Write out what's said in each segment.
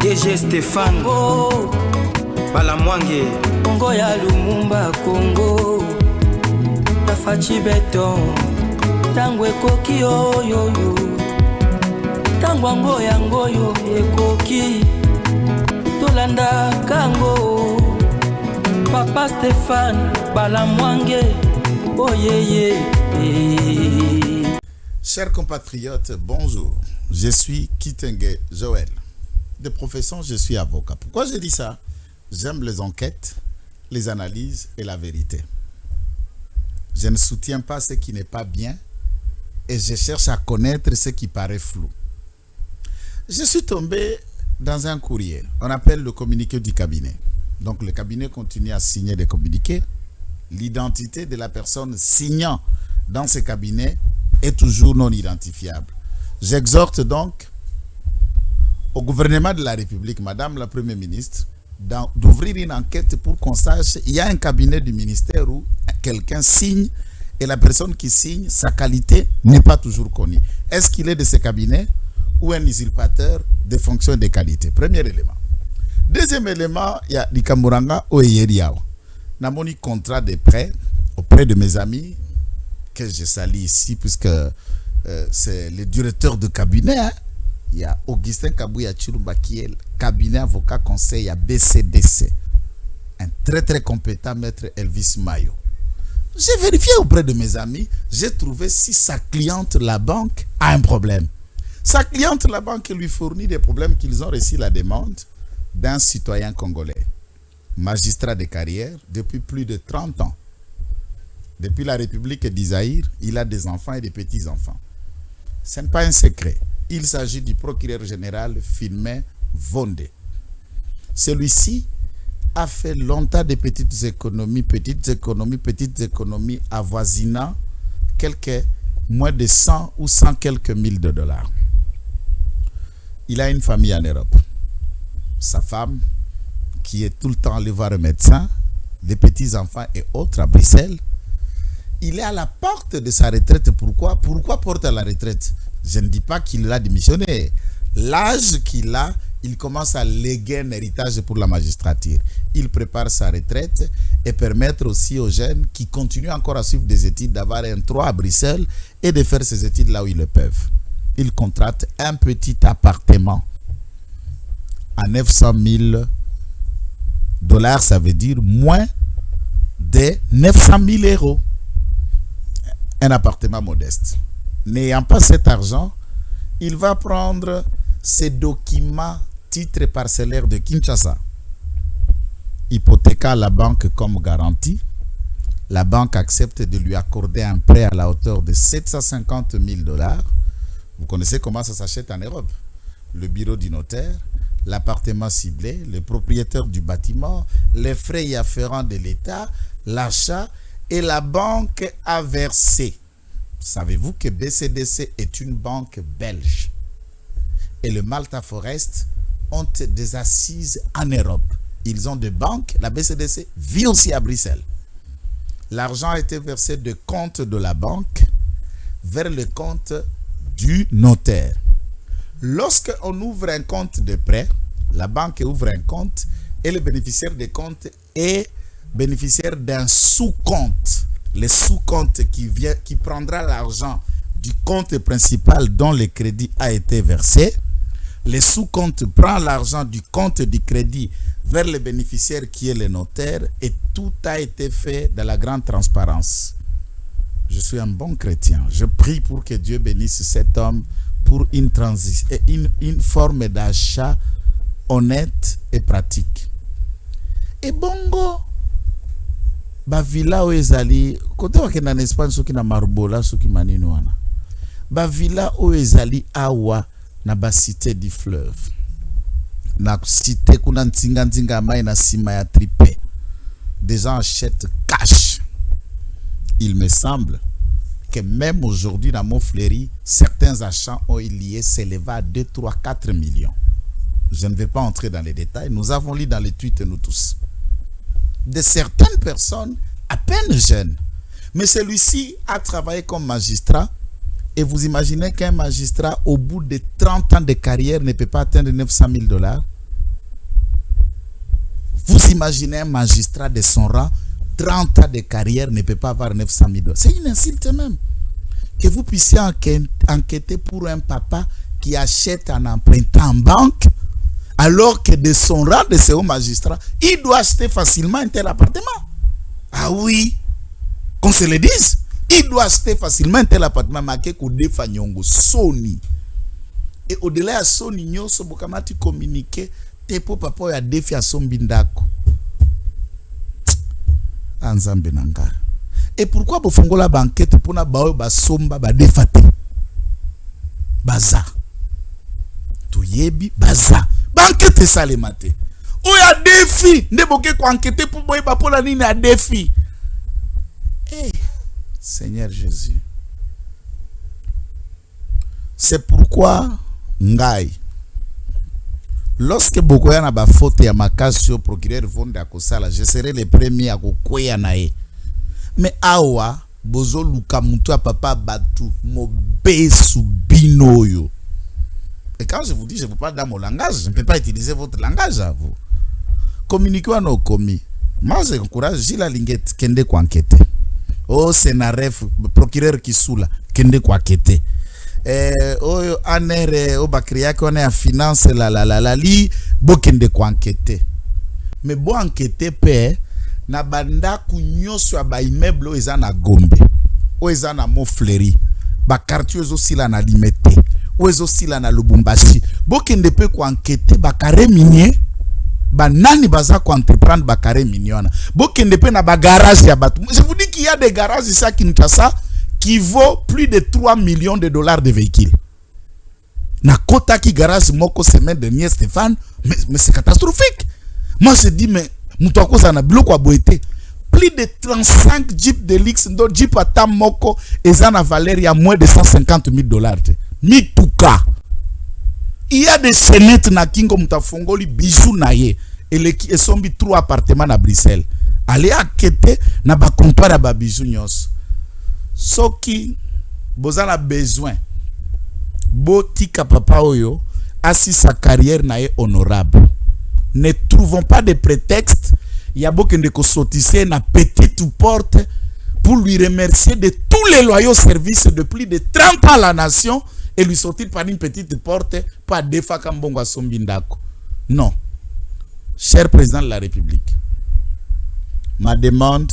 DG Stéphane Balamwange Congo ya Lumumba Congo Tafachi Beton Tango ekoki yo Tango yango yo ekoki Tolanda kango Papa Stéphane Balamwange Oh yeah. Chers compatriotes, bonjour. Je suis Kitenge Joël. De profession, je suis avocat. Pourquoi je dis ça? J'aime les enquêtes, les analyses et la vérité. Je ne soutiens pas ce qui n'est pas bien et je cherche à connaître ce qui paraît flou. Je suis tombé dans un courrier. On appelle le communiqué du cabinet. Donc le cabinet continue à signer des communiqués. L'identité de la personne signant dans ce cabinet est toujours non identifiable. J'exhorte donc au gouvernement de la République, Madame la Première ministre, d'ouvrir une enquête pour qu'on sache il y a un cabinet du ministère où quelqu'un signe et la personne qui signe, sa qualité n'est pas toujours connue. Est-ce qu'il est de ce cabinet ou un usurpateur des fonctions et des qualités? Premier élément. Deuxième élément, il y a Likamuranga Oyeriao. N'a mon contrat de prêt auprès de mes amis que je salue ici puisque c'est le directeur de cabinet. Hein. Il y a Augustin Kabouya Chilumba qui est cabinet avocat conseil à BCDC. Un très compétent maître Elvis Mayo. J'ai vérifié auprès de mes amis, j'ai trouvé si sa cliente, la banque, a un problème. Sa cliente, la banque, lui fournit des problèmes qu'ils ont reçu la demande d'un citoyen congolais. Magistrat de carrière depuis plus de 30 ans. Depuis la République d'Isaïr, il a des enfants et des petits-enfants. Ce n'est pas un secret. Il s'agit du procureur général Filmet Vondé. Celui-ci a fait longtemps de petites économies avoisinant moins de 100 ou 100 quelques mille de dollars. Il a une famille en Europe. Sa femme, qui est tout le temps allé voir un médecin, des petits-enfants et autres à Bruxelles. Il est à la porte de sa retraite. Pourquoi porte à la retraite? Je ne dis pas qu'il a démissionné. L'âge qu'il a, il commence à léguer un héritage pour la magistrature. Il prépare sa retraite et permettre aussi aux jeunes qui continuent encore à suivre des études d'avoir un droit à Bruxelles et de faire ces études là où ils le peuvent. Il contracte un petit appartement à 900 000 dollars, ça veut dire moins de 900 000 euros. Un appartement modeste. N'ayant pas cet argent, il va prendre ses documents titres parcellaires de Kinshasa, hypothéquer la banque comme garantie. La banque accepte de lui accorder un prêt à la hauteur de 750 000 dollars. Vous connaissez comment ça s'achète en Europe. Le bureau du notaire, l'appartement ciblé, le propriétaire du bâtiment, les frais y afférents de l'État, l'achat et la banque a versé. Savez-vous que BCDC est une banque belge et le Malta Forest ont des assises en Europe. Ils ont des banques, la BCDC vit aussi à Bruxelles. L'argent a été versé de compte de la banque vers le compte du notaire. Lorsqu'on ouvre un compte de prêt, la banque ouvre un compte et le bénéficiaire des comptes est bénéficiaire d'un sous-compte. Le sous-compte qui prendra l'argent du compte principal dont le crédit a été versé. Le sous-compte prend l'argent du compte du crédit vers le bénéficiaire qui est le notaire et tout a été fait dans la grande transparence. Je suis un bon chrétien. Je prie pour que Dieu bénisse cet homme pour une forme d'achat honnête et pratique. Et bongo, ba villa o ezali, kote wakenda en Espagne soki na Marbola soki manini wana. Ba villa o ezali awa na ba cité du fleuve. Na cité kuna ntinga mai na sima ya tripé. Des gens achètent cash. Il me semble que même aujourd'hui dans Montfleury, certains achats ont lié s'élevant à 2, 3, 4 millions. Je ne vais pas entrer dans les détails. Nous avons lu dans les tweets, nous tous, de certaines personnes à peine jeunes. Mais celui-ci a travaillé comme magistrat. Et vous imaginez qu'un magistrat, au bout de 30 ans de carrière, ne peut pas atteindre 900 000 dollars. Vous imaginez un magistrat de son rang, 30 ans de carrière, ne peut pas avoir 900 000 dollars. C'est une insulte même. Que vous puissiez enquêter pour un papa qui achète en empruntant en banque, alors que de son rang de ce haut magistrat, il doit acheter facilement un tel appartement. Ah oui, qu'on se le dise, il doit acheter facilement un tel appartement marqué Kodefa Nyongo, Sony. Et au-delà de Sony, nous sommes communiqué, te pour papa ya défi à son bindako. Anzambe nanga. Et pourquoi vous faites la banquette pour na bao ba somba ba defate? Baza. Toyebi baza. Banquette salemate. O ya défi, ne boke ko enquêter pour boy ba pour la nini a défi. Eh, Seigneur Jésus. C'est pourquoi ngai lorsque beaucoup yana ba faute ya makasi au procureur vonde akosala, je serai le premier à kokwea nae. Mais awa bozo luka mutu a papa batu mobesu binoyo. Et quand je vous dis, je vous parle dans mon langage, je ne peux pas utiliser votre langage à vous. Communiquez à nos commis. Moi, je encourage Gila Linguette kende kwa enquêter. Oh, Sénaref, procureur Kisula, kende kwa enquêter. Oyo anere obakria ko na finance la li bo kende kwa enquêter. Mais bo enquêter pe na banda kunyoso ba immeuble eza na Gombe. O eza na Mofleri. Ba quartier zo sila na Limete. O ezo sila na Lubumbashi. Bo kende pe kwa enquêter ba carré minier. Ba nani baza ko entreprendre ba carré miniona. Bo kende pe na ba garage ya batu. Je vous dis qu'il y a des garages ici à Kinshasa qui vaut plus de 3 millions de dollars de véhicules. Na kota ki garage moko semaine dernière Stéphane, mais c'est catastrophique. Moi je dis mais mutoko ça na biloko aboete. Plus de 35 Jeep Delix ndo Jeep ata moko eza na valeur ya moins de 150 000 dollars. Mituka. Il y a des chaînettes na kingo mutafongoli bijou na ye et sombi 3 appartements na Bruxelles. Allez akete na ba comptoir ba bijou nyos. Soki bozana besoin botika papa oyo assis sa carrière na honorable. Ne trouvons pas de prétexte. Il y a beaucoup de kosotise na petite porte pour lui remercier de tous les loyaux services de plus de 30 ans à la nation et lui sortir par une petite porte pas defa kambongo a sombindako. Non. Cher président de la République, ma demande,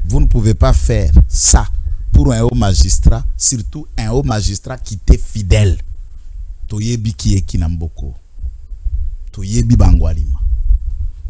vous ne pouvez pas faire ça pour un haut magistrat, surtout un haut magistrat qui t'est fidèle. Toyebi ki ekinamboko. Toyebi bangwalima.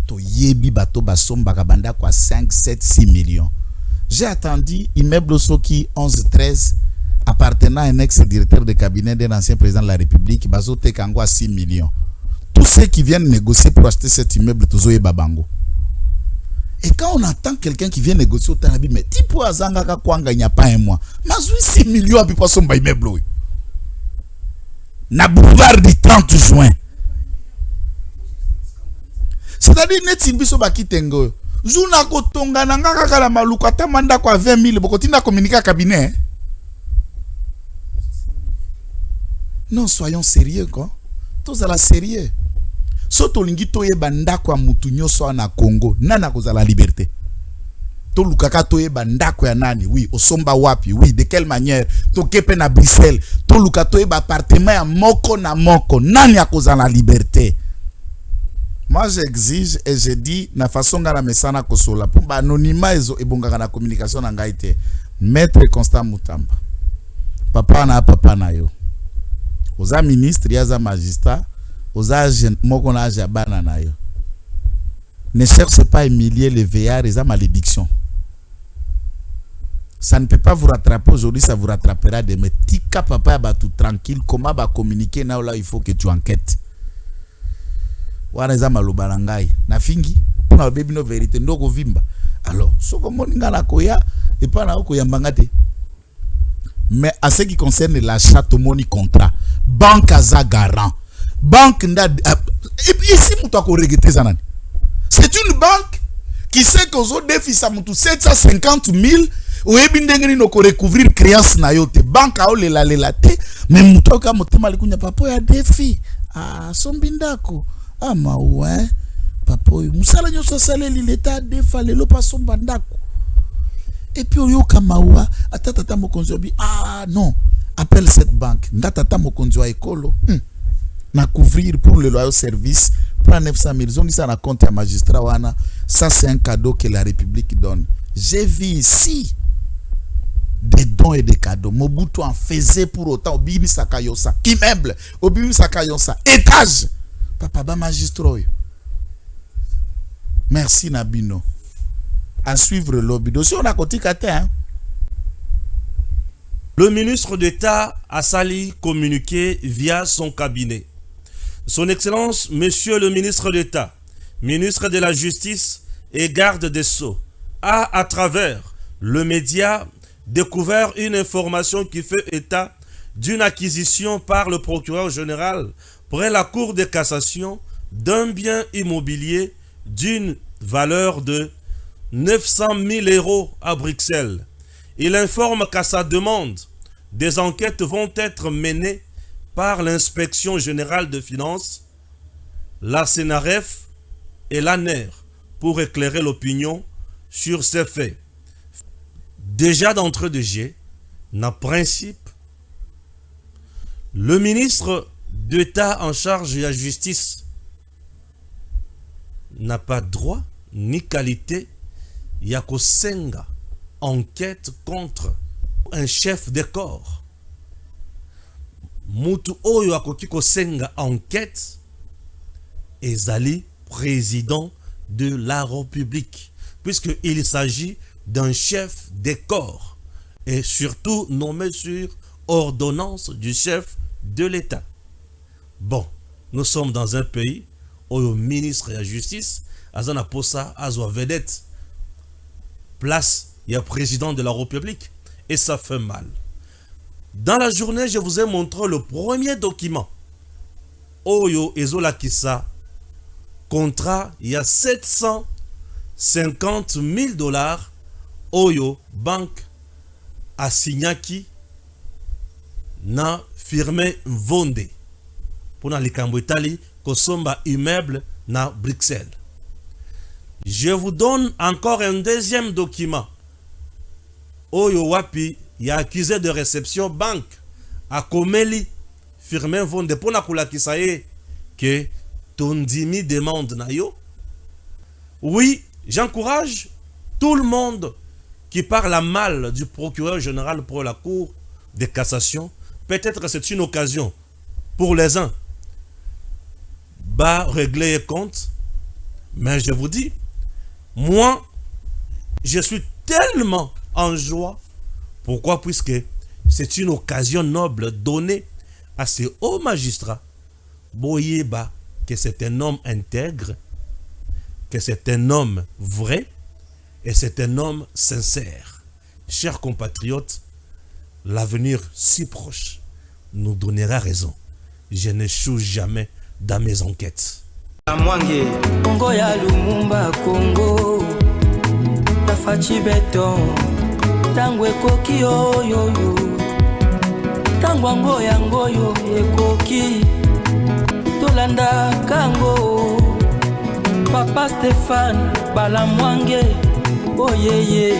Toyebi bato basomba kabanda kwa 5, 7, 6 millions. J'ai attendu immeuble Soki 11-13 appartenant à un ex-directeur de cabinet d'un ancien président de la République, bazote kangwa 6 millions. Tous ceux qui viennent négocier pour acheter cet immeuble, tozoye babango. Et quand on entend quelqu'un qui vient négocier au Tanabi, mais tipo azanga kwanga il n'y a pas un mois. Mazui 6 millions à pipa son immeuble. Na boulevard du 30 juin. C'est-à-dire neti biso bakitengo. Juna kotonga nanga kaka la maluka tamanda kwa 20 000 bokotinda communiquer cabinet. Non, soyons sérieux quoi. Tous à la sérieux. Soto lingi toye banda kwa mutu nyoso na Congo, nana kozala liberté. To lukaka toye banda kwa nani, oui, osomba wapi, oui, de quelle manière, to kepe na Bruxelles, to luka toye ba appartement ya moko na moko, nani akozala liberté. Moi j'exige et je dis na façon ngana mesana kosola pour ba anonymat ezo ebongaka na communication na ngai te. Maître Constant Mutamba. Papa na yo. Oza ministre yaza magistrat. Aux âges mokonage ya bana na yo. Ne cherchez pas à humilier les veillards et à malédiction. Ça ne peut pas vous rattraper aujourd'hui, ça vous rattrapera demain. Tika papa ba tout tranquille, comment ba communiquer na là il faut que tu enquêtes. Wana za malobalangai na fingi pona baby no vérité ndoko vimba. Alors, soko moninga na koya et pas na ko yambanga te. Mais à ce qui concerne l'achat de money contrat, banque aza garant. Banque nda ici c'est une banque qui sait que aux défis ça mutu 750 000 ou ebindengeni no ko recouvrir créance na yote banque a olela te mais mutoka motema likunya papo ya défi ah sombindako ah ma ouais papo oyo musala nyonso asaleli leta adefa lelo pasomba ndako. Et puis oyoka mawa atata mokonzi obi ah non appelle cette banque ndatata mokonzi wa ekolo na couvrir pour le loyal service prend 900 000 zoni ça na compte ya magistrat wana. Ça c'est un cadeau que la République donne. J'ai vu ici des dons et des cadeaux. Mobutu en faisait pour autant. Obimi Sakayosa immeuble, Obimi Sakayosa étage. Papa ba magistrat. Merci Nabino. À suivre lobby. Dossier on a côté hein. Le ministre d'État a sali communiqué via son cabinet. Son Excellence, Monsieur le ministre d'État, ministre de la Justice et garde des Sceaux, a à travers le média découvert une information qui fait état d'une acquisition par le procureur général près la Cour de cassation d'un bien immobilier d'une valeur de 900 000 € à Bruxelles. Il informe qu'à sa demande, des enquêtes vont être menées par l'inspection générale de finances, la CNRF et l'ANER pour éclairer l'opinion sur ces faits. Déjà d'entrée de jeu, en principe, le ministre d'État en charge de la justice n'a pas droit ni qualité yakosenga enquête contre un chef de corps. Mutu oyo akoki kosenga enquête ezali président de la République, puisqu'il s'agit d'un chef de corps et surtout nommé sur ordonnance du chef de l'État. Bon, nous sommes dans un pays où le ministre de la Justice azana posa azwa vedette place il y a président de la République et ça fait mal. Dans la journée, je vous ai montré le premier document. Oyo Ezola Kissa, contrat, il y a 750 000 $. Oyo banque a signaki na firme Vonde pour na likambo Italie kosomba immeuble na Bruxelles. Je vous donne encore un deuxième document. Oyo wapi ya accusé de réception banque a komeli firme Vonde pour na kulakisa ye que tondimi demande na yo. Oui, j'encourage tout le monde qui parle mal du procureur général pour la Cour de cassation. Peut-être que c'est une occasion pour les uns bah régler les comptes. Mais je vous dis, moi, je suis tellement en joie. Pourquoi? Puisque c'est une occasion noble donnée à ces hauts magistrats. Boyeba, que c'est un homme intègre, que c'est un homme vrai, et c'est un homme sincère. Chers compatriotes, l'avenir si proche nous donnera raison. Je n'échoue jamais dans mes enquêtes. Congo ya Lumumba Congo na fachi beton tango ekoki oyo tango ngoyo ekoki tolanda kango Papa Stéphane Balamwange oyeye